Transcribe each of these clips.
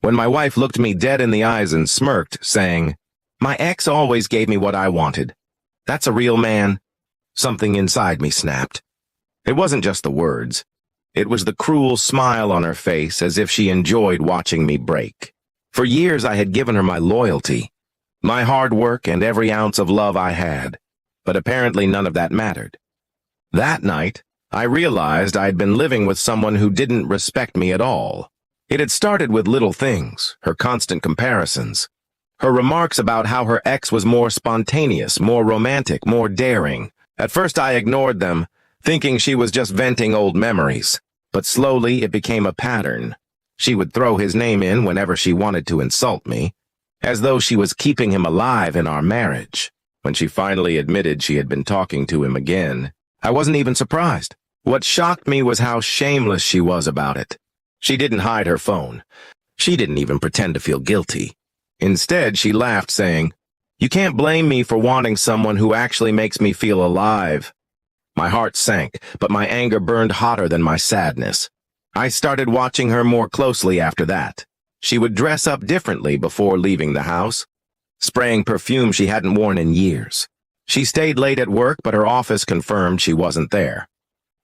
when my wife looked me dead in the eyes and smirked, saying, "My ex always gave me what I wanted. That's a real man." Something inside me snapped. It wasn't just the words. It was the cruel smile on her face, as if she enjoyed watching me break. For years I had given her my loyalty, my hard work, and every ounce of love I had, but apparently none of that mattered. That night, I realized I had been living with someone who didn't respect me at all. It had started with little things, her constant comparisons, her remarks about how her ex was more spontaneous, more romantic, more daring. At first I ignored them, thinking she was just venting old memories, but slowly it became a pattern. She would throw his name in whenever she wanted to insult me, as though she was keeping him alive in our marriage. When she finally admitted she had been talking to him again, I wasn't even surprised. What shocked me was how shameless she was about it. She didn't hide her phone. She didn't even pretend to feel guilty. Instead, she laughed, saying, "You can't blame me for wanting someone who actually makes me feel alive." My heart sank, but my anger burned hotter than my sadness. I started watching her more closely after that. She would dress up differently before leaving the house, spraying perfume she hadn't worn in years. She stayed late at work, but her office confirmed she wasn't there.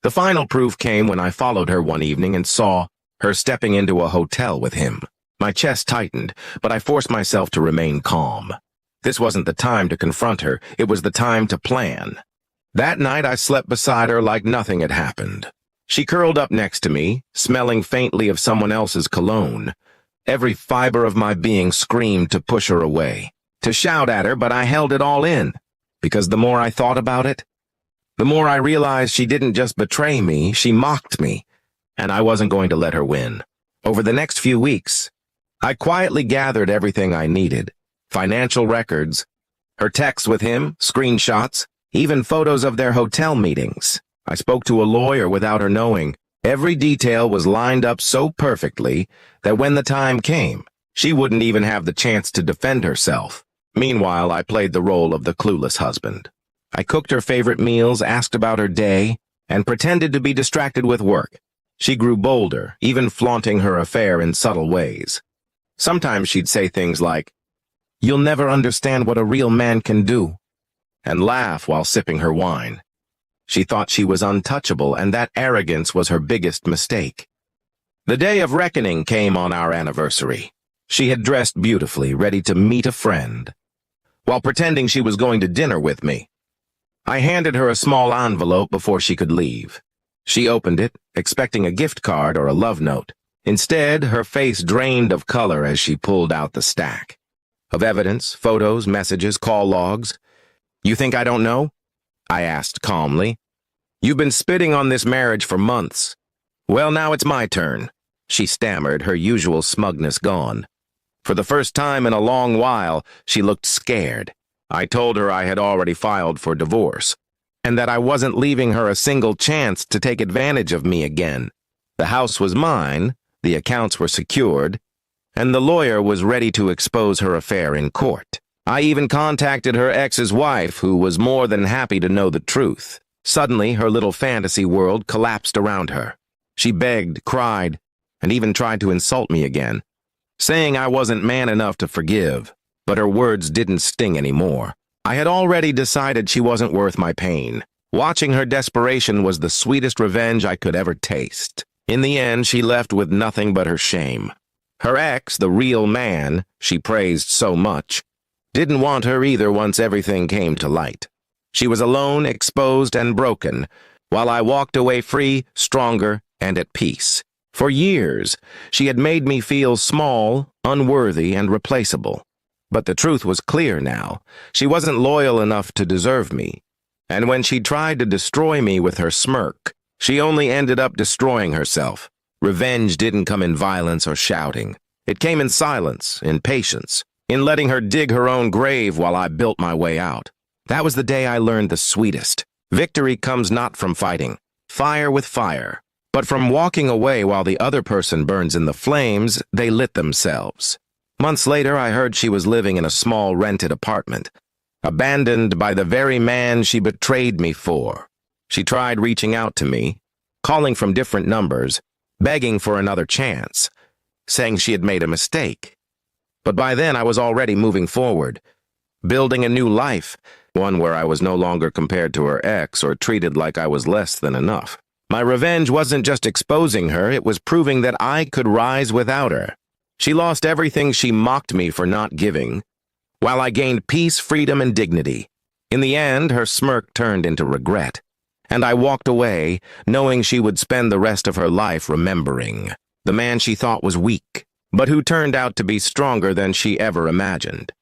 The final proof came when I followed her one evening and saw her stepping into a hotel with him. My chest tightened, but I forced myself to remain calm. This wasn't the time to confront her, it was the time to plan. That night I slept beside her like nothing had happened. She curled up next to me, smelling faintly of someone else's cologne. Every fiber of my being screamed to push her away, to shout at her, but I held it all in, because the more I thought about it, the more I realized she didn't just betray me, she mocked me, and I wasn't going to let her win. Over the next few weeks, I quietly gathered everything I needed: financial records, her texts with him, screenshots, even photos of their hotel meetings. I spoke to a lawyer without her knowing. Every detail was lined up so perfectly that when the time came, she wouldn't even have the chance to defend herself. Meanwhile, I played the role of the clueless husband. I cooked her favorite meals, asked about her day, and pretended to be distracted with work. She grew bolder, even flaunting her affair in subtle ways. Sometimes she'd say things like, "You'll never understand what a real man can do," and laugh while sipping her wine. She thought she was untouchable, and that arrogance was her biggest mistake. The day of reckoning came on our anniversary. She had dressed beautifully, ready to meet a friend, while pretending she was going to dinner with me. I handed her a small envelope before she could leave. She opened it, expecting a gift card or a love note. Instead, her face drained of color as she pulled out the stack of evidence, photos, messages, call logs. "You think I don't know?" I asked calmly. "You've been spitting on this marriage for months. Well, now it's my turn," she stammered, her usual smugness gone. For the first time in a long while, she looked scared. I told her I had already filed for divorce, and that I wasn't leaving her a single chance to take advantage of me again. The house was mine, the accounts were secured, and the lawyer was ready to expose her affair in court. I even contacted her ex's wife, who was more than happy to know the truth. Suddenly, her little fantasy world collapsed around her. She begged, cried, and even tried to insult me again, saying I wasn't man enough to forgive. But her words didn't sting anymore. I had already decided she wasn't worth my pain. Watching her desperation was the sweetest revenge I could ever taste. In the end, she left with nothing but her shame. Her ex, the real man she praised so much, didn't want her either once everything came to light. She was alone, exposed, and broken, while I walked away free, stronger, and at peace. For years, she had made me feel small, unworthy, and replaceable. But the truth was clear now. She wasn't loyal enough to deserve me. And when she tried to destroy me with her smirk, she only ended up destroying herself. Revenge didn't come in violence or shouting. It came in silence, in patience, in letting her dig her own grave while I built my way out. That was the day I learned the sweetest. Victory comes not from fighting fire with fire, but from walking away while the other person burns in the flames they lit themselves. Months later, I heard she was living in a small rented apartment, abandoned by the very man she betrayed me for. She tried reaching out to me, calling from different numbers, begging for another chance. saying she had made a mistake. But by then I was already moving forward, building a new life, one where I was no longer compared to her ex or treated like I was less than enough. My revenge wasn't just exposing her, it was proving that I could rise without her. She lost everything she mocked me for not giving, while I gained peace, freedom, and dignity. In the end, her smirk turned into regret, and I walked away, knowing she would spend the rest of her life remembering the man she thought was weak, but who turned out to be stronger than she ever imagined.